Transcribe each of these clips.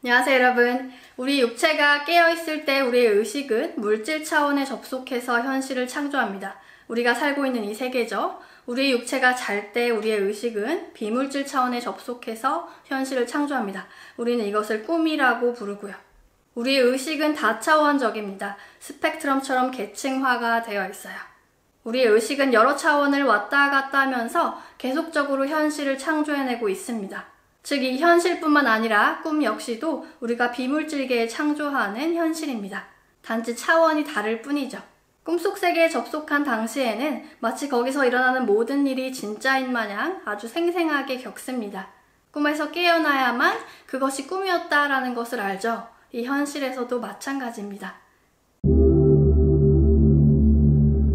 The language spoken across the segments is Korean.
안녕하세요 여러분. 우리 육체가 깨어있을 때 우리의 의식은 물질 차원에 접속해서 현실을 창조합니다. 우리가 살고 있는 이 세계죠. 우리의 육체가 잘 때 우리의 의식은 비물질 차원에 접속해서 현실을 창조합니다. 우리는 이것을 꿈이라고 부르고요. 우리의 의식은 다차원적입니다. 스펙트럼처럼 계층화가 되어 있어요. 우리의 의식은 여러 차원을 왔다 갔다 하면서 계속적으로 현실을 창조해내고 있습니다. 즉, 이 현실뿐만 아니라 꿈 역시도 우리가 비물질계에 창조하는 현실입니다. 단지 차원이 다를 뿐이죠. 꿈속 세계에 접속한 당시에는 마치 거기서 일어나는 모든 일이 진짜인 마냥 아주 생생하게 겪습니다. 꿈에서 깨어나야만 그것이 꿈이었다라는 것을 알죠. 이 현실에서도 마찬가지입니다.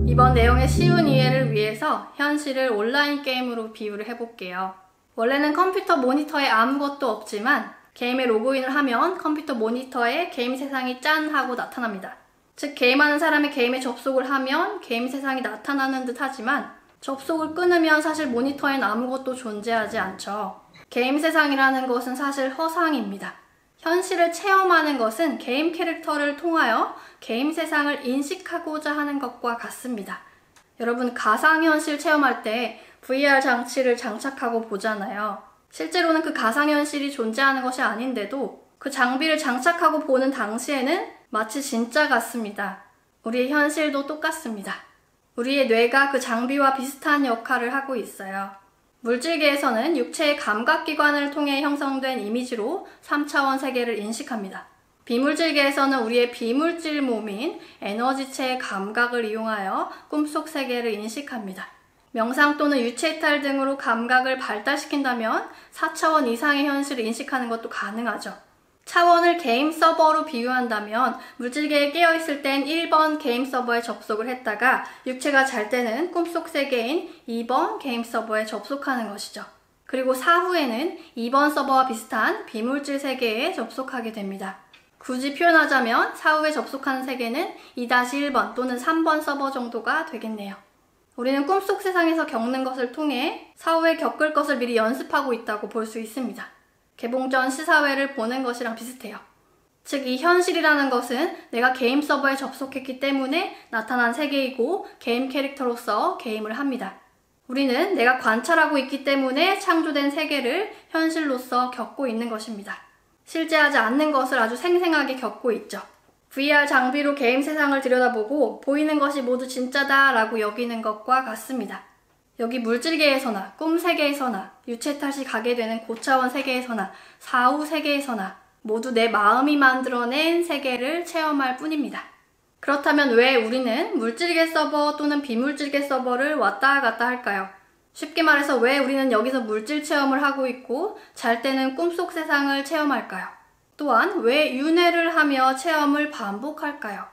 이번 내용의 쉬운 이해를 위해서 현실을 온라인 게임으로 비유를 해볼게요. 원래는 컴퓨터 모니터에 아무것도 없지만 게임에 로그인을 하면 컴퓨터 모니터에 게임 세상이 짠 하고 나타납니다. 즉, 게임하는 사람이 게임에 접속을 하면 게임 세상이 나타나는 듯 하지만 접속을 끊으면 사실 모니터엔 아무것도 존재하지 않죠. 게임 세상이라는 것은 사실 허상입니다. 현실을 체험하는 것은 게임 캐릭터를 통하여 게임 세상을 인식하고자 하는 것과 같습니다. 여러분, 가상현실 체험할 때 VR 장치를 장착하고 보잖아요. 실제로는 그 가상현실이 존재하는 것이 아닌데도 그 장비를 장착하고 보는 당시에는 마치 진짜 같습니다. 우리의 현실도 똑같습니다. 우리의 뇌가 그 장비와 비슷한 역할을 하고 있어요. 물질계에서는 육체의 감각기관을 통해 형성된 이미지로 3차원 세계를 인식합니다. 비물질계에서는 우리의 비물질 몸인 에너지체의 감각을 이용하여 꿈속 세계를 인식합니다. 명상 또는 유체이탈 등으로 감각을 발달시킨다면 4차원 이상의 현실을 인식하는 것도 가능하죠. 차원을 게임 서버로 비유한다면 물질계에 깨어있을 땐 1번 게임 서버에 접속을 했다가 육체가 잘 때는 꿈속 세계인 2번 게임 서버에 접속하는 것이죠. 그리고 사후에는 2번 서버와 비슷한 비물질 세계에 접속하게 됩니다. 굳이 표현하자면 사후에 접속하는 세계는 2-1번 또는 3번 서버 정도가 되겠네요. 우리는 꿈속 세상에서 겪는 것을 통해 사후에 겪을 것을 미리 연습하고 있다고 볼 수 있습니다. 개봉 전 시사회를 보는 것이랑 비슷해요. 즉, 이 현실이라는 것은 내가 게임 서버에 접속했기 때문에 나타난 세계이고 게임 캐릭터로서 게임을 합니다. 우리는 내가 관찰하고 있기 때문에 창조된 세계를 현실로서 겪고 있는 것입니다. 실제하지 않는 것을 아주 생생하게 겪고 있죠. VR 장비로 게임 세상을 들여다보고 보이는 것이 모두 진짜다 라고 여기는 것과 같습니다. 여기 물질계에서나 꿈 세계에서나 유체 탓이 가게 되는 고차원 세계에서나 사후 세계에서나 모두 내 마음이 만들어낸 세계를 체험할 뿐입니다. 그렇다면 왜 우리는 물질계 서버 또는 비물질계 서버를 왔다 갔다 할까요? 쉽게 말해서 왜 우리는 여기서 물질 체험을 하고 있고 잘 때는 꿈속 세상을 체험할까요? 또한 왜 윤회를 하며 체험을 반복할까요?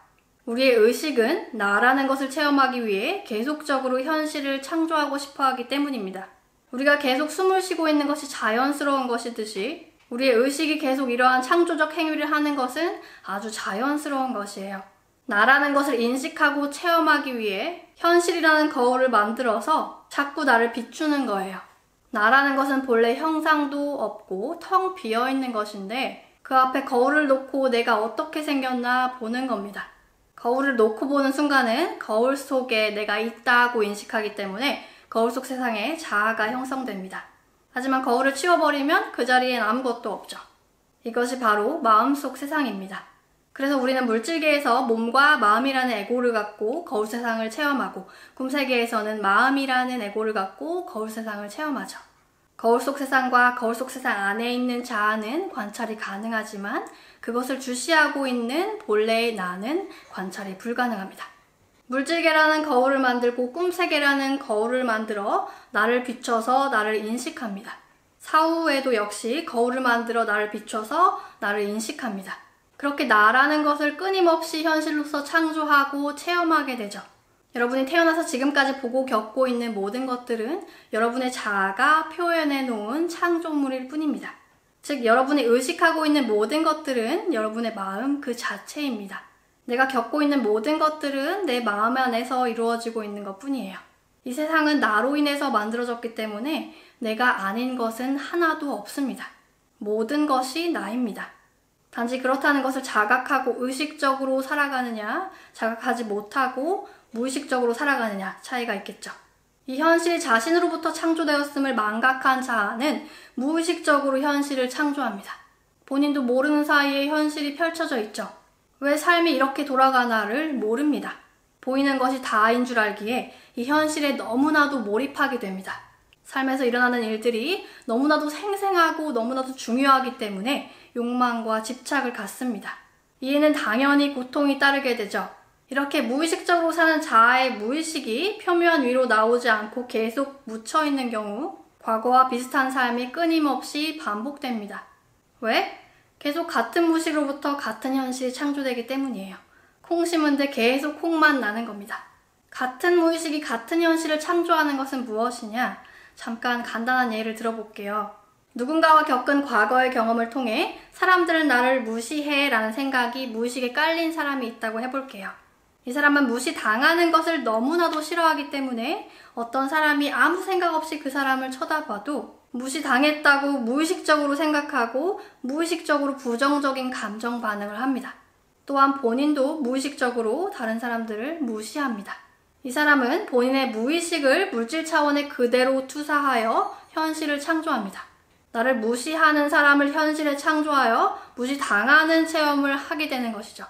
우리의 의식은 나라는 것을 체험하기 위해 계속적으로 현실을 창조하고 싶어 하기 때문입니다. 우리가 계속 숨을 쉬고 있는 것이 자연스러운 것이듯이 우리의 의식이 계속 이러한 창조적 행위를 하는 것은 아주 자연스러운 것이에요. 나라는 것을 인식하고 체험하기 위해 현실이라는 거울을 만들어서 자꾸 나를 비추는 거예요. 나라는 것은 본래 형상도 없고 텅 비어있는 것인데 그 앞에 거울을 놓고 내가 어떻게 생겼나 보는 겁니다. 거울을 놓고 보는 순간은 거울 속에 내가 있다고 인식하기 때문에 거울 속 세상에 자아가 형성됩니다. 하지만 거울을 치워버리면 그 자리엔 아무것도 없죠. 이것이 바로 마음속 세상입니다. 그래서 우리는 물질계에서 몸과 마음이라는 에고를 갖고 거울 세상을 체험하고 꿈세계에서는 마음이라는 에고를 갖고 거울 세상을 체험하죠. 거울 속 세상과 거울 속 세상 안에 있는 자아는 관찰이 가능하지만 그것을 주시하고 있는 본래의 나는 관찰이 불가능합니다. 물질계라는 거울을 만들고 꿈세계라는 거울을 만들어 나를 비춰서 나를 인식합니다. 사후에도 역시 거울을 만들어 나를 비춰서 나를 인식합니다. 그렇게 나라는 것을 끊임없이 현실로서 창조하고 체험하게 되죠. 여러분이 태어나서 지금까지 보고 겪고 있는 모든 것들은 여러분의 자아가 표현해 놓은 창조물일 뿐입니다. 즉, 여러분이 의식하고 있는 모든 것들은 여러분의 마음 그 자체입니다. 내가 겪고 있는 모든 것들은 내 마음 안에서 이루어지고 있는 것 뿐이에요. 이 세상은 나로 인해서 만들어졌기 때문에 내가 아닌 것은 하나도 없습니다. 모든 것이 나입니다. 단지 그렇다는 것을 자각하고 의식적으로 살아가느냐, 자각하지 못하고 무의식적으로 살아가느냐 차이가 있겠죠. 이 현실이 자신으로부터 창조되었음을 망각한 자아는 무의식적으로 현실을 창조합니다. 본인도 모르는 사이에 현실이 펼쳐져 있죠. 왜 삶이 이렇게 돌아가나를 모릅니다. 보이는 것이 다인 줄 알기에 이 현실에 너무나도 몰입하게 됩니다. 삶에서 일어나는 일들이 너무나도 생생하고 너무나도 중요하기 때문에 욕망과 집착을 갖습니다. 이에는 당연히 고통이 따르게 되죠. 이렇게 무의식적으로 사는 자아의 무의식이 표면 위로 나오지 않고 계속 묻혀있는 경우 과거와 비슷한 삶이 끊임없이 반복됩니다. 왜? 계속 같은 무의식으로부터 같은 현실이 창조되기 때문이에요. 콩 심은데 계속 콩만 나는 겁니다. 같은 무의식이 같은 현실을 창조하는 것은 무엇이냐? 잠깐 간단한 예를 들어볼게요. 누군가와 겪은 과거의 경험을 통해 사람들은 나를 무시해 라는 생각이 무의식에 깔린 사람이 있다고 해볼게요. 이 사람은 무시당하는 것을 너무나도 싫어하기 때문에 어떤 사람이 아무 생각 없이 그 사람을 쳐다봐도 무시당했다고 무의식적으로 생각하고 무의식적으로 부정적인 감정 반응을 합니다. 또한 본인도 무의식적으로 다른 사람들을 무시합니다. 이 사람은 본인의 무의식을 물질 차원에 그대로 투사하여 현실을 창조합니다. 나를 무시하는 사람을 현실에 창조하여 무시당하는 체험을 하게 되는 것이죠.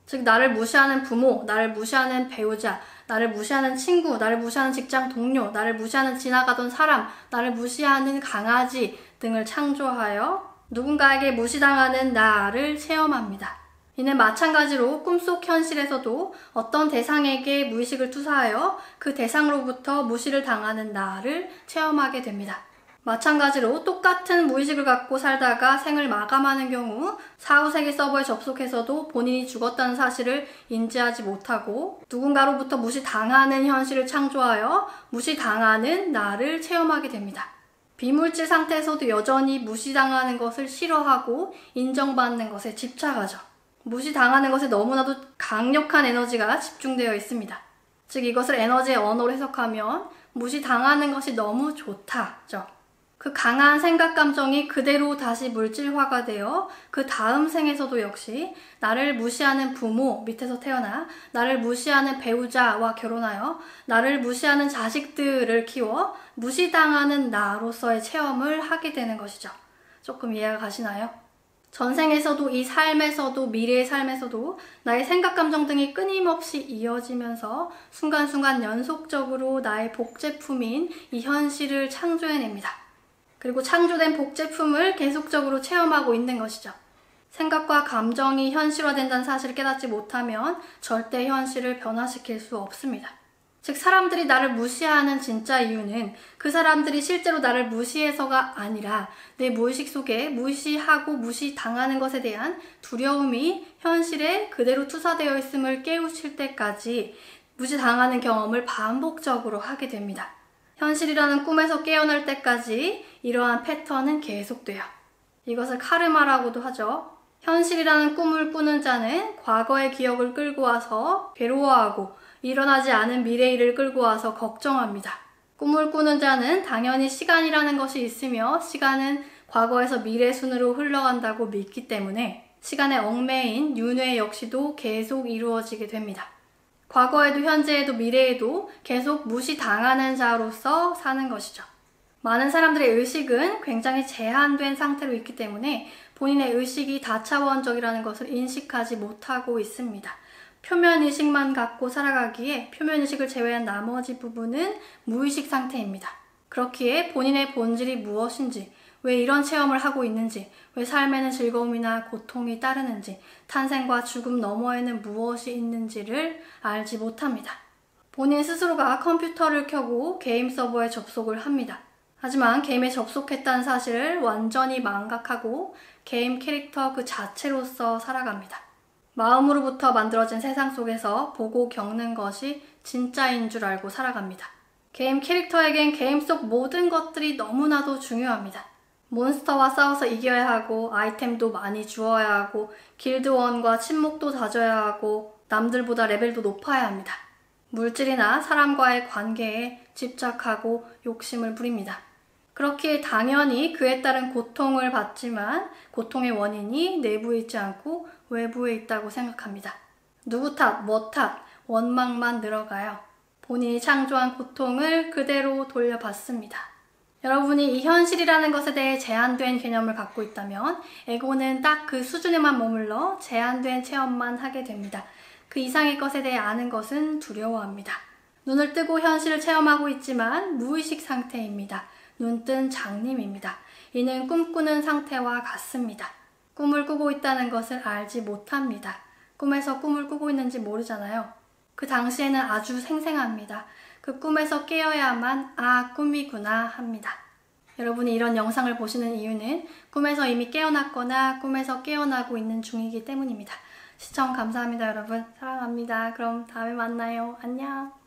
즉 나를 무시하는 부모, 나를 무시하는 배우자, 나를 무시하는 친구, 나를 무시하는 직장 동료, 나를 무시하는 지나가던 사람, 나를 무시하는 강아지 등을 창조하여 누군가에게 무시당하는 나를 체험합니다. 이는 마찬가지로 꿈속 현실에서도 어떤 대상에게 무의식을 투사하여 그 대상으로부터 무시를 당하는 나를 체험하게 됩니다. 마찬가지로 똑같은 무의식을 갖고 살다가 생을 마감하는 경우 사후세계 서버에 접속해서도 본인이 죽었다는 사실을 인지하지 못하고 누군가로부터 무시당하는 현실을 창조하여 무시당하는 나를 체험하게 됩니다. 비물질 상태에서도 여전히 무시당하는 것을 싫어하고 인정받는 것에 집착하죠. 무시당하는 것에 너무나도 강력한 에너지가 집중되어 있습니다. 즉 이것을 에너지의 언어로 해석하면 무시당하는 것이 너무 좋다죠. 그 강한 생각 감정이 그대로 다시 물질화가 되어 그 다음 생에서도 역시 나를 무시하는 부모 밑에서 태어나 나를 무시하는 배우자와 결혼하여 나를 무시하는 자식들을 키워 무시당하는 나로서의 체험을 하게 되는 것이죠. 조금 이해가 가시나요? 전생에서도 이 삶에서도 미래의 삶에서도 나의 생각 감정 등이 끊임없이 이어지면서 순간순간 연속적으로 나의 복제품인 이 현실을 창조해냅니다. 그리고 창조된 복제품을 계속적으로 체험하고 있는 것이죠. 생각과 감정이 현실화된다는 사실을 깨닫지 못하면 절대 현실을 변화시킬 수 없습니다. 즉 사람들이 나를 무시하는 진짜 이유는 그 사람들이 실제로 나를 무시해서가 아니라 내 무의식 속에 무시하고 무시당하는 것에 대한 두려움이 현실에 그대로 투사되어 있음을 깨우칠 때까지 무시당하는 경험을 반복적으로 하게 됩니다. 현실이라는 꿈에서 깨어날 때까지 이러한 패턴은 계속돼요. 이것을 카르마라고도 하죠. 현실이라는 꿈을 꾸는 자는 과거의 기억을 끌고 와서 괴로워하고 일어나지 않은 미래일을 끌고 와서 걱정합니다. 꿈을 꾸는 자는 당연히 시간이라는 것이 있으며 시간은 과거에서 미래 순으로 흘러간다고 믿기 때문에 시간의 얽매인 윤회 역시도 계속 이루어지게 됩니다. 과거에도 현재에도 미래에도 계속 무시당하는 자로서 사는 것이죠. 많은 사람들의 의식은 굉장히 제한된 상태로 있기 때문에 본인의 의식이 다차원적이라는 것을 인식하지 못하고 있습니다. 표면의식만 갖고 살아가기에 표면의식을 제외한 나머지 부분은 무의식 상태입니다. 그렇기에 본인의 본질이 무엇인지, 왜 이런 체험을 하고 있는지, 왜 삶에는 즐거움이나 고통이 따르는지, 탄생과 죽음 너머에는 무엇이 있는지를 알지 못합니다. 본인 스스로가 컴퓨터를 켜고 게임 서버에 접속을 합니다. 하지만 게임에 접속했다는 사실을 완전히 망각하고 게임 캐릭터 그 자체로서 살아갑니다. 마음으로부터 만들어진 세상 속에서 보고 겪는 것이 진짜인 줄 알고 살아갑니다. 게임 캐릭터에겐 게임 속 모든 것들이 너무나도 중요합니다. 몬스터와 싸워서 이겨야 하고 아이템도 많이 주어야 하고 길드원과 친목도 다져야 하고 남들보다 레벨도 높아야 합니다. 물질이나 사람과의 관계에 집착하고 욕심을 부립니다. 그렇기에 당연히 그에 따른 고통을 받지만 고통의 원인이 내부에 있지 않고 외부에 있다고 생각합니다. 누구 탓, 뭐 탓, 원망만 늘어가요. 본인이 창조한 고통을 그대로 돌려받습니다. 여러분이 이 현실이라는 것에 대해 제한된 개념을 갖고 있다면 에고는 딱 그 수준에만 머물러 제한된 체험만 하게 됩니다. 그 이상의 것에 대해 아는 것은 두려워합니다. 눈을 뜨고 현실을 체험하고 있지만 무의식 상태입니다. 눈뜬 장님입니다. 이는 꿈꾸는 상태와 같습니다. 꿈을 꾸고 있다는 것을 알지 못합니다. 꿈에서 꿈을 꾸고 있는지 모르잖아요. 그 당시에는 아주 생생합니다. 그 꿈에서 깨어야만 아, 꿈이구나 합니다. 여러분이 이런 영상을 보시는 이유는 꿈에서 이미 깨어났거나 꿈에서 깨어나고 있는 중이기 때문입니다. 시청 감사합니다, 여러분. 사랑합니다. 그럼 다음에 만나요. 안녕.